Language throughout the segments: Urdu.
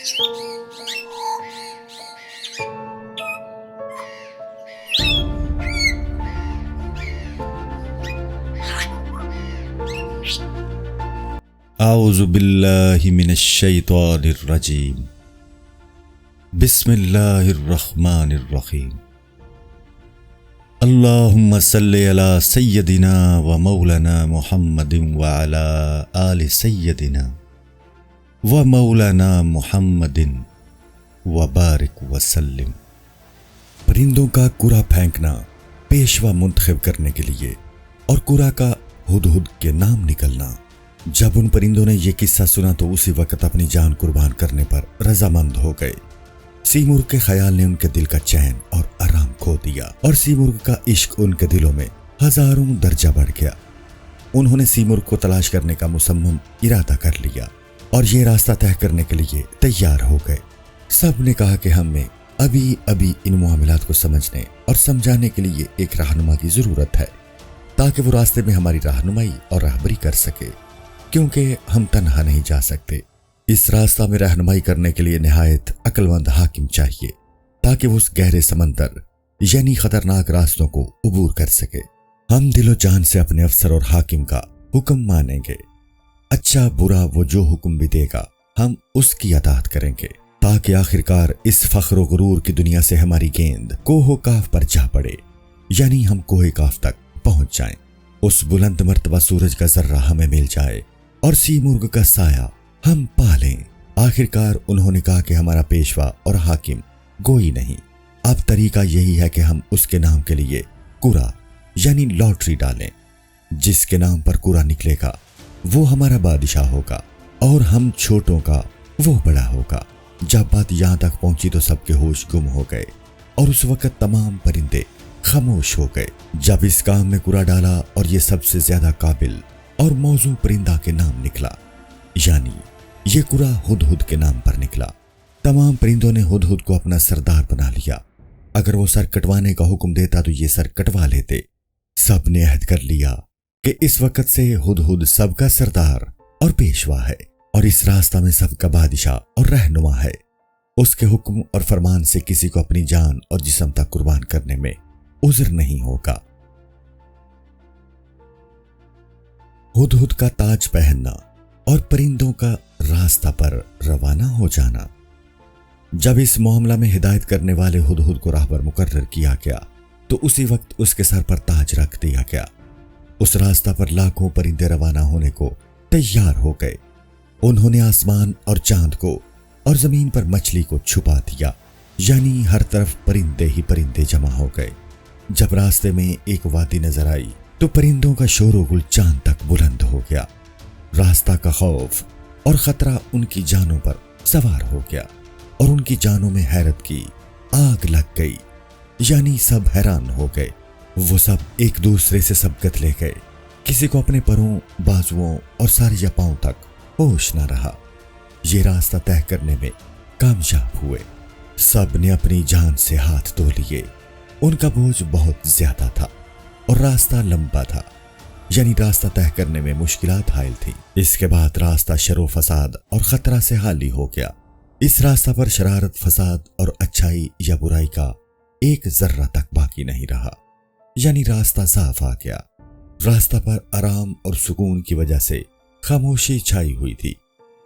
اعوذ باللہ من الشیطان الرجیم بسم اللہ الرحمن الرحیم اللہم صلی علی سیدنا و مولانا محمد وعلی آل سیدنا و مولانا محمد وبارک وسلم۔ پرندوں کا کوڑا پھینکنا پیشوا منتخب کرنے کے لیے اور کوڑا کا ہدہد کے نام نکلنا۔ جب ان پرندوں نے یہ قصہ سنا تو اسی وقت اپنی جان قربان کرنے پر رضامند ہو گئے۔ سیمرغ کے خیال نے ان کے دل کا چین اور آرام کھو دیا اور سیمرغ کا عشق ان کے دلوں میں ہزاروں درجہ بڑھ گیا۔ انہوں نے سیمرغ کو تلاش کرنے کا مصمم ارادہ کر لیا اور یہ راستہ طے کرنے کے لیے تیار ہو گئے۔ سب نے کہا کہ ہمیں ابھی ان معاملات کو سمجھنے اور سمجھانے کے لیے ایک رہنما کی ضرورت ہے تاکہ وہ راستے میں ہماری رہنمائی اور راہبری کر سکے، کیونکہ ہم تنہا نہیں جا سکتے۔ اس راستہ میں رہنمائی کرنے کے لیے نہایت عقل مند حاکم چاہیے تاکہ وہ اس گہرے سمندر یعنی خطرناک راستوں کو عبور کر سکے۔ ہم دل و جان سے اپنے افسر اور حاکم کا حکم مانیں گے، اچھا برا وہ جو حکم بھی دے گا ہم اس کی اطاعت کریں گے تاکہ آخرکار اس فخر و غرور کی دنیا سے ہماری گیند کوہ و کاف پر جا پڑے، یعنی ہم کوہ کاف تک پہنچ جائیں، اس بلند مرتبہ سورج کا ذرہ ہمیں مل جائے اور سیمرغ کا سایہ ہم پا لیں۔ آخرکار انہوں نے کہا کہ ہمارا پیشوا اور حاکم گوئی نہیں، اب طریقہ یہی ہے کہ ہم اس کے نام کے لیے قرعہ یعنی لاٹری ڈالیں۔ جس کے نام پر قرعہ نکلے گا وہ ہمارا بادشاہ ہوگا اور ہم چھوٹوں کا وہ بڑا ہوگا۔ جب بات یہاں تک پہنچی تو سب کے ہوش گم ہو گئے اور اس وقت تمام پرندے خاموش ہو گئے۔ جب اس کام میں قرعہ ڈالا اور یہ سب سے زیادہ قابل اور موزوں پرندہ کے نام نکلا، یعنی یہ قرعہ ہدہد کے نام پر نکلا۔ تمام پرندوں نے ہدہد کو اپنا سردار بنا لیا۔ اگر وہ سر کٹوانے کا حکم دیتا تو یہ سر کٹوا لیتے۔ سب نے عہد کر لیا کہ اس وقت سے ہدہد سب کا سردار اور پیشوا ہے اور اس راستہ میں سب کا بادشاہ اور رہنما ہے۔ اس کے حکم اور فرمان سے کسی کو اپنی جان اور جسم تک قربان کرنے میں عذر نہیں ہوگا۔ ہدہد کا تاج پہننا اور پرندوں کا راستہ پر روانہ ہو جانا۔ جب اس معاملہ میں ہدایت کرنے والے ہدہد کو راہبر مقرر کیا گیا تو اسی وقت اس کے سر پر تاج رکھ دیا گیا۔ اس راستہ پر لاکھوں پرندے روانہ ہونے کو تیار ہو گئے۔ انہوں نے آسمان اور چاند کو اور زمین پر مچھلی کو چھپا دیا، یعنی ہر طرف پرندے ہی پرندے جمع ہو گئے۔ جب راستے میں ایک وادی نظر آئی تو پرندوں کا شور و گل چاند تک بلند ہو گیا۔ راستہ کا خوف اور خطرہ ان کی جانوں پر سوار ہو گیا اور ان کی جانوں میں حیرت کی آگ لگ گئی، یعنی سب حیران ہو گئے۔ وہ سب ایک دوسرے سے سبقت لے گئے، کسی کو اپنے پروں، بازوؤں اور ساریہ پاؤں تک ہوش نہ رہا۔ یہ راستہ طے کرنے میں کامیاب ہوئے۔ سب نے اپنی جان سے ہاتھ دھو لیے، ان کا بوجھ بہت زیادہ تھا اور راستہ لمبا تھا، یعنی راستہ طے کرنے میں مشکلات حائل تھی۔ اس کے بعد راستہ شر و فساد اور خطرہ سے خالی ہو گیا۔ اس راستہ پر شرارت، فساد اور اچھائی یا برائی کا ایک ذرہ تک باقی نہیں رہا، یعنی راستہ صاف آ گیا۔ راستہ پر آرام اور سکون کی وجہ سے خاموشی چھائی ہوئی تھی،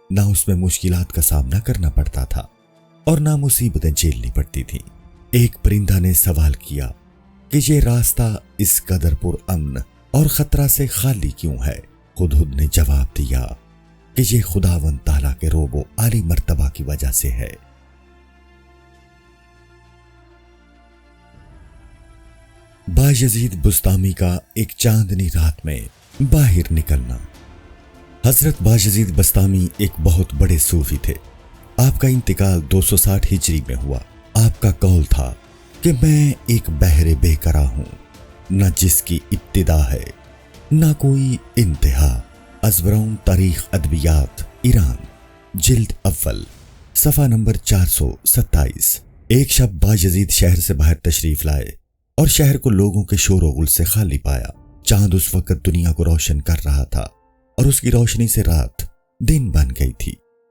نہ اس میں مشکلات کا سامنا کرنا پڑتا تھا اور نہ مصیبتیں جھیلنی پڑتی تھیں۔ ایک پرندہ نے سوال کیا کہ یہ راستہ اس قدر پر امن اور خطرہ سے خالی کیوں ہے؟ ہدہد نے جواب دیا کہ یہ خداوند تعالیٰ کے روب و عالی مرتبہ کی وجہ سے ہے۔ بایزید بسطامی کا ایک چاندنی رات میں باہر نکلنا۔ حضرت بایزید بسطامی ایک بہت بڑے صوفی تھے۔ آپ کا انتقال 260 ہجری میں ہوا۔ آپ کا قول تھا کہ میں ایک بحر بے کرا ہوں، نہ جس کی ابتدا ہے نہ کوئی انتہا۔ ازبرون تاریخ ادبیات ایران، جلد اول، صفحہ نمبر 427۔ ایک شب بایزید شہر سے باہر تشریف لائے اور شہر کو لوگوں کے شور و غل سے خالی پایا۔ چاند اس وقت دنیا کو روشن کر رہا تھا اور اس کی روشنی سے رات دن بن گئی تھی۔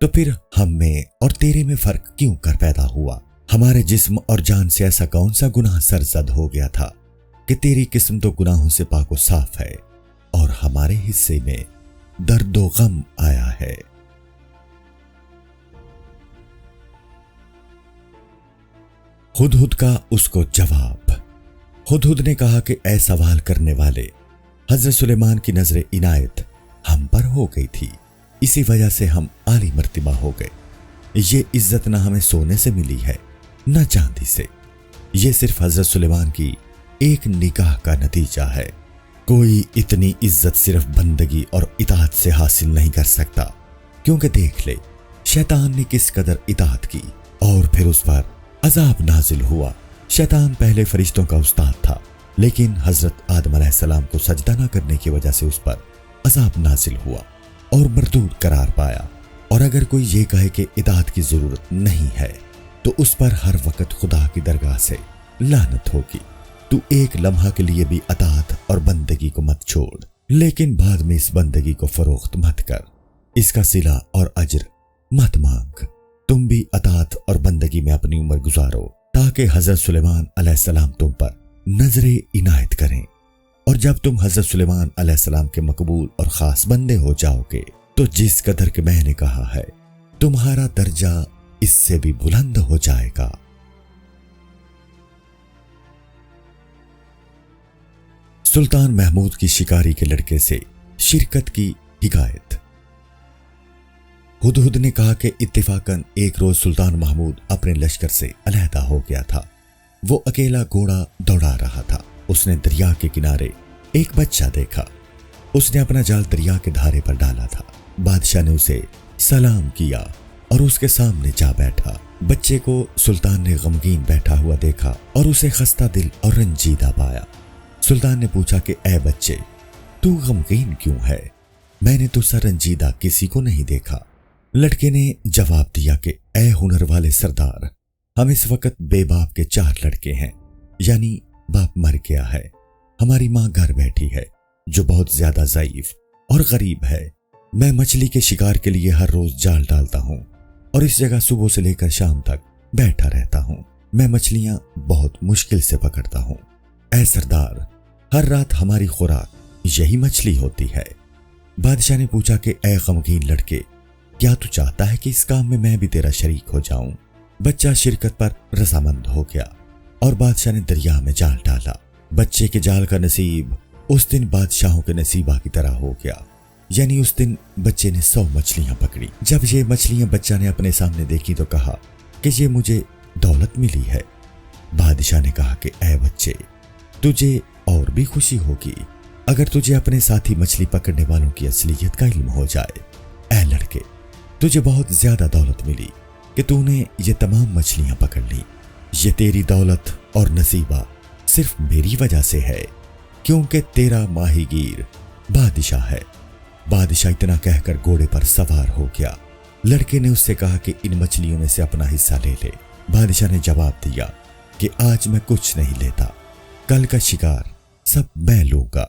تو پھر ہم میں اور تیرے میں فرق کیوں کر پیدا ہوا؟ ہمارے جسم اور جان سے ایسا کون سا گناہ سرزد ہو گیا تھا کہ تیری قسم تو گناہوں سے پاک و صاف ہے اور ہمارے حصے میں درد و غم آیا ہے۔ ہدہد کا اس کو جواب۔ ہدہد نے کہا کہ اے سوال کرنے والے، حضرت سلیمان کی نظر عنایت ہم پر ہو گئی تھی، اسی وجہ سے ہم عالی مرتبہ ہو گئے۔ یہ عزت نہ ہمیں سونے سے ملی ہے نہ چاندی سے، یہ صرف حضرت سلیمان کی ایک نگاہ کا نتیجہ ہے۔ کوئی اتنی عزت صرف بندگی اور اطاعت سے حاصل نہیں کر سکتا، کیونکہ دیکھ لے شیطان نے کس قدر اطاعت کی اور پھر اس پر عذاب نازل ہوا۔ شیطان پہلے فرشتوں کا استاد تھا، لیکن حضرت آدم علیہ السلام کو سجدہ نہ کرنے کی وجہ سے اس پر عذاب نازل ہوا اور مردود قرار پایا۔ اور اگر کوئی یہ کہے کہ اطاعت کی ضرورت نہیں ہے تو اس پر ہر وقت خدا کی درگاہ سے لعنت ہوگی۔ تو ایک لمحہ کے لیے بھی اطاعت اور بندگی کو مت چھوڑ، لیکن بعد میں اس بندگی کو فروخت مت کر، اس کا صلہ اور اجر مت مانگ۔ تم بھی اطاعت اور بندگی میں اپنی عمر گزارو تاکہ حضرت سلیمان علیہ السلام تم پر نظر عنایت کریں، اور جب تم حضرت سلیمان علیہ السلام کے مقبول اور خاص بندے ہو جاؤ گے تو جس قدر کہ میں نے کہا ہے تمہارا درجہ اس سے بھی بلند ہو جائے گا۔ سلطان محمود کی شکاری کے لڑکے سے شرکت کی حکایت۔ ہدہد نے کہا کہ اتفاقاً ایک روز سلطان محمود اپنے لشکر سے علیحدہ ہو گیا تھا۔ وہ اکیلا گھوڑا دوڑا رہا تھا۔ اس نے دریا کے کنارے ایک بچہ دیکھا۔ اس نے اپنا جال دریا کے دھارے پر ڈالا تھا۔ بادشاہ نے اسے سلام کیا اور اس کے سامنے جا بیٹھا۔ بچے کو سلطان نے غمگین بیٹھا ہوا دیکھا اور اسے خستہ دل اور رنجیدہ پایا۔ سلطان نے پوچھا کہ اے بچے، تو غمگین کیوں ہے؟ میں نے تو سا رنجیدہ کسی کو نہیں دیکھا۔ لڑکے نے جواب دیا کہ اے ہنر والے سردار، ہم اس وقت بے باپ کے 4 لڑکے ہیں، یعنی باپ مر گیا ہے۔ ہماری ماں گھر بیٹھی ہے جو بہت زیادہ ضعیف اور غریب ہے۔ میں مچھلی کے شکار کے لیے ہر روز جال ڈالتا ہوں اور اس جگہ صبح سے لے کر شام تک بیٹھا رہتا ہوں۔ میں مچھلیاں بہت مشکل سے پکڑتا ہوں۔ اے سردار، ہر رات ہماری خوراک یہی مچھلی ہوتی ہے۔ بادشاہ نے پوچھا کہ اے غمگین لڑکے، کیا تو چاہتا ہے کہ اس کام میں بھی تیرا شریک ہو جاؤں؟ بچہ شرکت پر رضامند ہو گیا اور بادشاہ نے دریا میں جال ڈالا۔ بچے کے جال کا نصیب اس دن بادشاہوں کے نصیبہ کی طرح ہو گیا، یعنی اس دن بچے نے 100 مچھلیاں پکڑی۔ جب یہ مچھلیاں بچہ نے اپنے سامنے دیکھی تو کہا کہ یہ مجھے دولت ملی ہے۔ بادشاہ نے کہا کہ اے بچے، تجھے اور بھی خوشی ہوگی اگر تجھے اپنے ساتھی مچھلی پکڑنے والوں کی اصلیت کا علم ہو جائے۔ اے لڑکے، تجھے بہت زیادہ دولت ملی کہ تو نے یہ تمام مچھلیاں پکڑ لی۔ یہ تیری دولت اور نصیبہ صرف میری وجہ سے ہے، کیونکہ تیرا ماہی گیر بادشاہ ہے۔ بادشاہ اتنا کہہ کر گھوڑے پر سوار ہو گیا۔ لڑکے نے اس سے کہا کہ ان مچھلیوں میں سے اپنا حصہ لے لے۔ بادشاہ نے جواب دیا کہ آج میں کچھ نہیں لیتا، کل کا شکار سب میں لوں گا۔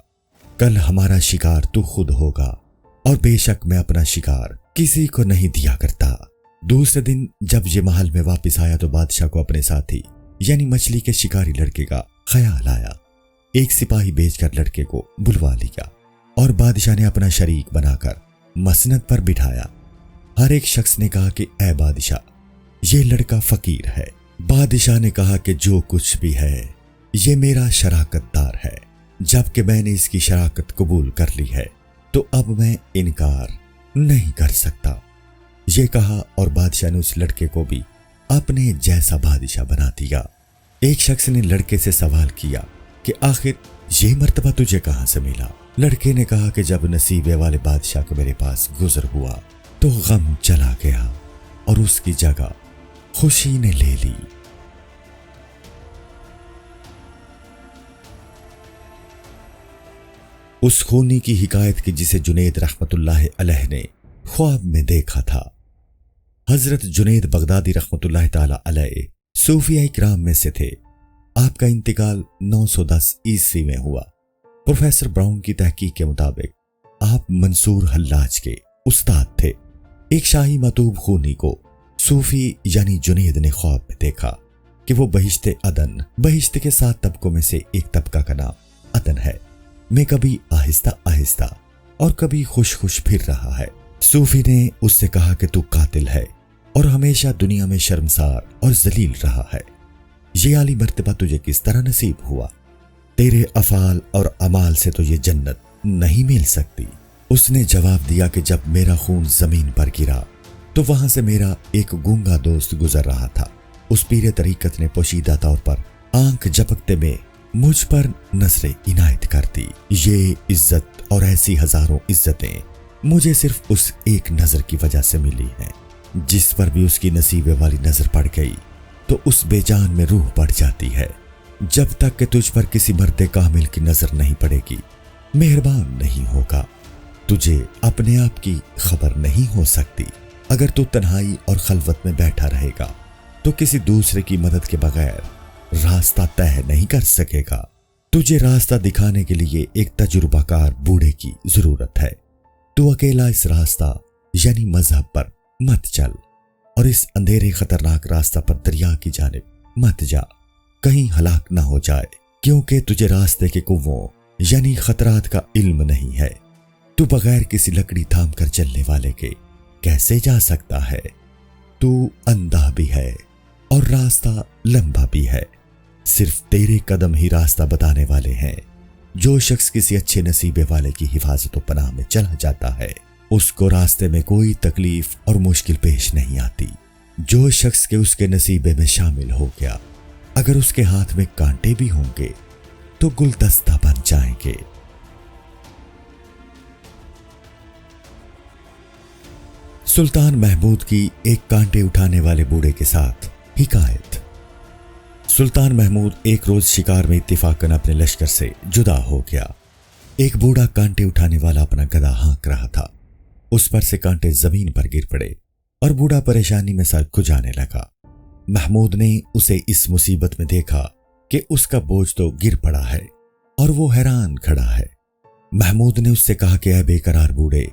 کل ہمارا شکار تو خود ہوگا، اور بے شک میں اپنا شکار کسی کو نہیں دیا کرتا۔ دوسرے دن جب یہ محل میں واپس آیا تو بادشاہ کو اپنے ساتھی یعنی مچھلی کے شکاری لڑکے کا خیال آیا۔ ایک سپاہی بھیج کر لڑکے کو بلوا لیا اور بادشاہ نے اپنا شریک بنا کر مسند پر بٹھایا۔ ہر ایک شخص نے کہا کہ اے بادشاہ، یہ لڑکا فقیر ہے۔ بادشاہ نے کہا کہ جو کچھ بھی ہے یہ میرا شراکت دار ہے۔ جب کہ میں نے اس کی شراکت قبول کر لی ہے تو اب میں انکار نہیں کر سکتا۔ یہ کہا اور بادشاہ نے اس لڑکے کو بھی اپنے جیسا بادشاہ بنا دیا۔ ایک شخص نے لڑکے سے سوال کیا کہ آخر یہ مرتبہ تجھے کہاں سے ملا؟ لڑکے نے کہا کہ جب نصیبے والے بادشاہ کو میرے پاس گزر ہوا تو غم چلا گیا اور اس کی جگہ خوشی نے لے لی۔ اس خونی کی حکایت کی جسے جنید رحمت اللہ علیہ نے خواب میں دیکھا تھا۔ حضرت جنید بغدادی رحمت اللہ تعالی علیہ صوفیہ کرام میں سے تھے۔ آپ کا انتقال 910 عیسوی میں ہوا۔ پروفیسر براؤن کی تحقیق کے مطابق آپ منصور حلاج کے استاد تھے۔ ایک شاہی مطوب خونی کو صوفی یعنی جنید نے خواب میں دیکھا کہ وہ بہشت عدن، بہشت کے 7 طبقوں میں سے ایک طبقہ کا نام عدن ہے، میں کبھی آہستہ آہستہ اور کبھی خوش خوش پھر رہا ہے۔ صوفی نے اس سے کہا کہ تو قاتل ہے اور ہمیشہ دنیا میں شرمسار اور ذلیل رہا ہے، یہ عالی مرتبہ تجھے کس طرح نصیب ہوا؟ تیرے افعال اور اعمال سے تو یہ جنت نہیں مل سکتی۔ اس نے جواب دیا کہ جب میرا خون زمین پر گرا تو وہاں سے میرا ایک گونگا دوست گزر رہا تھا۔ اس پیر طریقت نے پوشیدہ طور پر آنکھ جھپکتے میں مجھ پر نظر عنایت کر دی۔ یہ عزت اور ایسی ہزاروں عزتیں مجھے صرف اس ایک نظر کی وجہ سے ملی ہیں۔ جس پر بھی اس کی نصیبے والی نظر پڑ گئی تو اس بے جان میں روح پڑ جاتی ہے۔ جب تک کہ تجھ پر کسی مرد کامل کی نظر نہیں پڑے گی، مہربان نہیں ہوگا، تجھے اپنے آپ کی خبر نہیں ہو سکتی۔ اگر تو تنہائی اور خلوت میں بیٹھا رہے گا تو کسی دوسرے کی مدد کے بغیر راستہ طے نہیں کر سکے گا۔ تجھے راستہ دکھانے کے لیے ایک تجربہ کار بوڑھے کی ضرورت ہے۔ تو اکیلا اس راستہ یعنی مذہب پر مت چل اور اس اندھیرے خطرناک راستہ پر دریا کی جانب مت جا، کہیں ہلاک نہ ہو جائے، کیونکہ تجھے راستے کے کنووں یعنی خطرات کا علم نہیں ہے۔ تو بغیر کسی لکڑی تھام کر چلنے والے کے کیسے جا سکتا ہے؟ تو اندھا بھی ہے اور راستہ لمبا بھی ہے، صرف تیرے قدم ہی راستہ بتانے والے ہیں۔ جو شخص کسی اچھے نصیبے والے کی حفاظت و پناہ میں چلا جاتا ہے، اس کو راستے میں کوئی تکلیف اور مشکل پیش نہیں آتی۔ جو شخص کے اس کے نصیبے میں شامل ہو گیا، اگر اس کے ہاتھ میں کانٹے بھی ہوں گے تو گلدستہ بن جائیں گے۔ سلطان محمود کی ایک کانٹے اٹھانے والے بوڑھے کے ساتھ حکایت۔ سلطان محمود ایک روز شکار میں اتفاقاً اپنے لشکر سے جدا ہو گیا۔ ایک بوڑھا کانٹے اٹھانے والا اپنا گدھا ہانک رہا تھا، اس پر سے کانٹے زمین پر گر پڑے اور بوڑھا پریشانی میں سر کھجانے لگا۔ محمود نے اسے اس مصیبت میں دیکھا کہ اس کا بوجھ تو گر پڑا ہے اور وہ حیران کھڑا ہے۔ محمود نے اس سے کہا کہ اے بے قرار بوڑھے،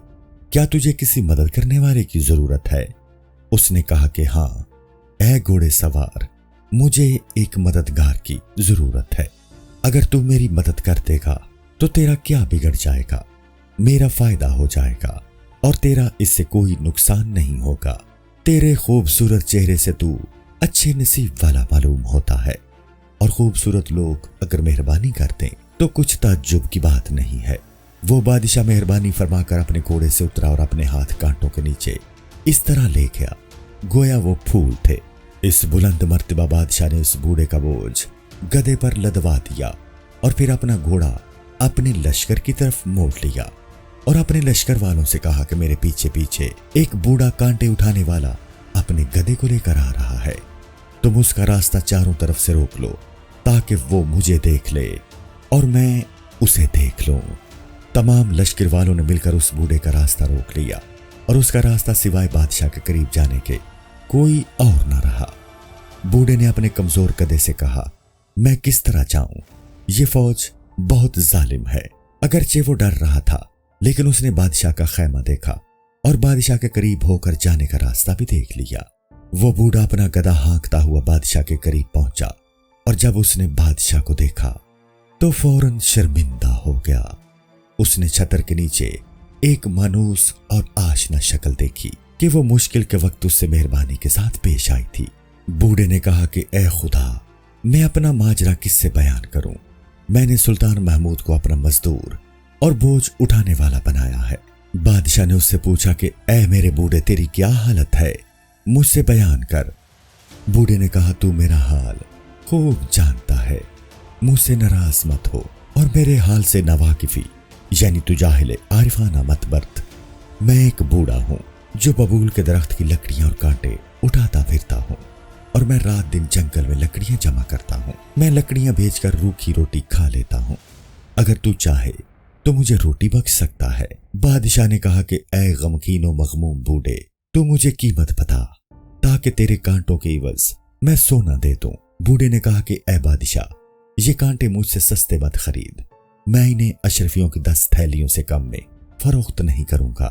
کیا تجھے کسی مدد کرنے والے کی ضرورت ہے؟ اس نے کہا کہ ہاں اے گھوڑے سوار، مجھے ایک مددگار کی ضرورت ہے۔ اگر تو میری مدد کر دے گا تو تیرا کیا بگڑ جائے گا؟ میرا فائدہ ہو جائے گا اور تیرا اس سے کوئی نقصان نہیں ہوگا۔ تیرے خوبصورت چہرے سے تو اچھے نصیب والا معلوم ہوتا ہے، اور خوبصورت لوگ اگر مہربانی کرتے تو کچھ تعجب کی بات نہیں ہے۔ وہ بادشاہ مہربانی فرما کر اپنے گھوڑے سے اترا اور اپنے ہاتھ کانٹوں کے نیچے اس طرح لے گیا گویا وہ پھول تھے۔ اس بلند مرتبہ بادشاہ نے اس بوڑھے کا بوجھ گدھے پر لدوا دیا اور پھر اپنا گھوڑا اپنے لشکر کی طرف موڑ لیا اور اپنے لشکر والوں سے کہا کہ میرے پیچھے پیچھے ایک بوڑھا کانٹے اٹھانے والا اپنے گدھے کو لے کر آ رہا ہے، تم اس کا راستہ چاروں طرف سے روک لو تاکہ وہ مجھے دیکھ لے اور میں اسے دیکھ لوں۔ تمام لشکر والوں نے مل کر اس بوڑھے کا راستہ روک لیا اور اس کا راستہ سوائے بادشاہ کے قریب جانے کے کوئی اور نہ رہا۔ بوڑھے نے اپنے کمزور گدھے سے کہا، میں کس طرح جاؤں؟ یہ فوج بہت ظالم ہے۔ اگرچہ وہ ڈر رہا تھا لیکن اس نے بادشاہ کا خیمہ دیکھا اور بادشاہ کے قریب ہو کر جانے کا راستہ بھی دیکھ لیا۔ وہ بوڑھا اپنا گدھا ہانکتا ہوا بادشاہ کے قریب پہنچا اور جب اس نے بادشاہ کو دیکھا تو فوراً شرمندہ ہو گیا۔ اس نے چھتر کے نیچے ایک مانوس اور آشنا شکل دیکھی کہ وہ مشکل کے وقت اس سے مہربانی کے ساتھ پیش آئی تھی۔ بوڑھے نے کہا کہ اے خدا، میں اپنا ماجرا کس سے بیان کروں؟ میں نے سلطان محمود کو اپنا مزدور اور بوجھ اٹھانے والا بنایا ہے۔ بادشاہ نے اس سے پوچھا کہ اے میرے بوڑھے، تیری کیا حالت ہے؟ مجھ سے بیان کر۔ بوڑھے نے کہا، تو میرا حال خوب جانتا ہے، مجھ سے ناراض مت ہو اور میرے حال سے ناواقفی یعنی تو جاہل عارفانہ مت برت۔ میں ایک بوڑھا ہوں جو ببول کے درخت کی لکڑیاں اور کانٹے اٹھاتا پھرتا ہوں اور میں رات دن جنگل میں لکڑیاں جمع کرتا ہوں۔ میں لکڑیاں بیچ کر روکھی روٹی کھا لیتا ہوں۔ اگر تو چاہے تو مجھے روٹی بخش سکتا ہے۔ بادشاہ نے کہا کہ اے غمگین و مغموم بوڑھے، تو مجھے قیمت بتا تاکہ تیرے کانٹوں کے عوض میں سونا دے دوں۔ بوڑھے نے کہا کہ اے بادشاہ، یہ کانٹے مجھ سے سستے مت خرید، میں انہیں اشرفیوں کی 10 تھیلیوں سے کم میں فروخت نہیں کروں گا۔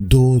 2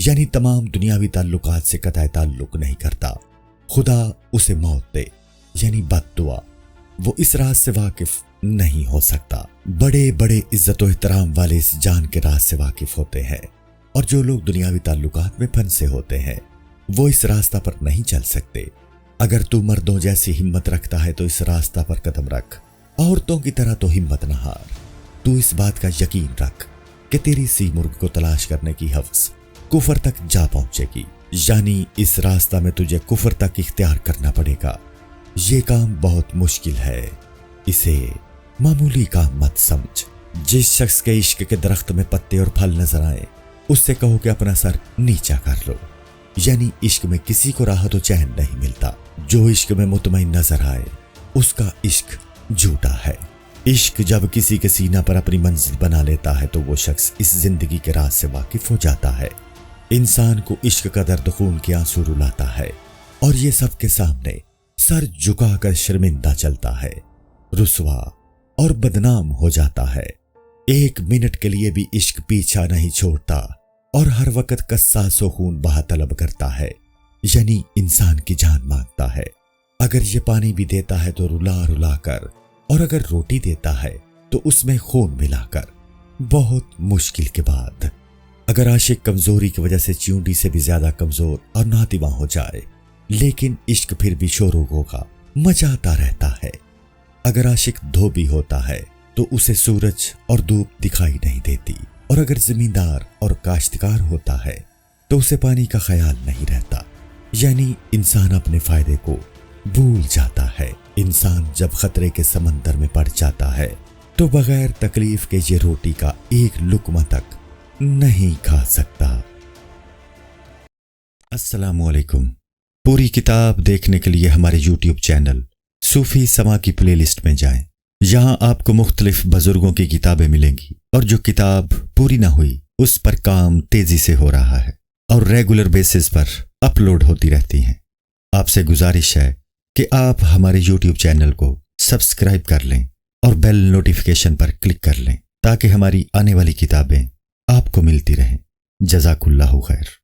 یعنی تمام دنیاوی تعلقات سے قطع تعلق نہیں کرتا۔ خدا اسے موت دے یعنی بد دعا، وہ اس راز سے واقف نہیں ہو سکتا۔ بڑے بڑے عزت و احترام والے اس جان کے راز سے واقف ہوتے ہیں، اور جو لوگ دنیاوی تعلقات میں پھنسے ہوتے ہیں وہ اس راستہ پر نہیں چل سکتے۔ اگر تو مردوں جیسی ہمت رکھتا ہے تو اس راستہ پر قدم رکھ، عورتوں کی طرح تو ہمت نہ ہار۔ تو اس بات کا یقین رکھ کہ تیری سی مرغ کو تلاش کرنے کی حوث کفر تک جا پہنچے گی، یعنی اس راستہ میں تجھے کفر تک اختیار کرنا پڑے گا۔ یہ کام بہت مشکل ہے، اسے معمولی کام مت سمجھ۔ جس شخص کے عشق کے درخت میں پتے اور پھل نظر آئے اس سے کہو کہ اپنا سر نیچا کر لو، یعنی عشق میں کسی کو راحت و چین نہیں ملتا۔ جو عشق میں مطمئن نظر آئے اس کا عشق جھوٹا ہے۔ عشق جب کسی کے سینہ پر اپنی منزل بنا لیتا ہے تو وہ شخص اس زندگی کے راز سے واقف ہو جاتا ہے۔ انسان کو عشق کا درد خون کے آنسو رلاتا ہے، اور یہ سب کے سامنے سر جھکا کر شرمندہ چلتا ہے، رسوا اور بدنام ہو جاتا ہے۔ ایک منٹ کے لیے بھی عشق پیچھا نہیں چھوڑتا اور ہر وقت قصاص و خون بہا طلب کرتا ہے، یعنی انسان کی جان مانگتا ہے۔ اگر یہ پانی بھی دیتا ہے تو رلا رلا کر، اور اگر روٹی دیتا ہے تو اس میں خون ملا کر۔ بہت مشکل کے بعد اگر عاشق کمزوری کی وجہ سے چیونٹی سے بھی زیادہ کمزور اور ناتواں ہو جائے، لیکن عشق پھر بھی شور و غوغا مچاتا رہتا ہے۔ اگر عاشق دھوبی ہوتا ہے تو اسے سورج اور دھوپ دکھائی نہیں دیتی، اور اگر زمیندار اور کاشتکار ہوتا ہے تو اسے پانی کا خیال نہیں رہتا، یعنی انسان اپنے فائدے کو بھول جاتا ہے۔ انسان جب خطرے کے سمندر میں پڑ جاتا ہے تو بغیر تکلیف کے یہ روٹی کا ایک لقمہ تک نہیں کھا سکتا۔ السلام علیکم۔ پوری کتاب دیکھنے کے لیے ہمارے یوٹیوب چینل صوفی سما کی پلے لسٹ میں جائیں۔ یہاں آپ کو مختلف بزرگوں کی کتابیں ملیں گی، اور جو کتاب پوری نہ ہوئی اس پر کام تیزی سے ہو رہا ہے اور ریگولر بیسس پر اپلوڈ ہوتی رہتی ہیں۔ آپ سے گزارش ہے کہ آپ ہمارے یوٹیوب چینل کو سبسکرائب کر لیں اور بیل نوٹیفیکیشن پر کلک کر لیں تاکہ ہماری آنے والی کتابیں آپ کو ملتی رہیں۔ جزاک اللہ خیر۔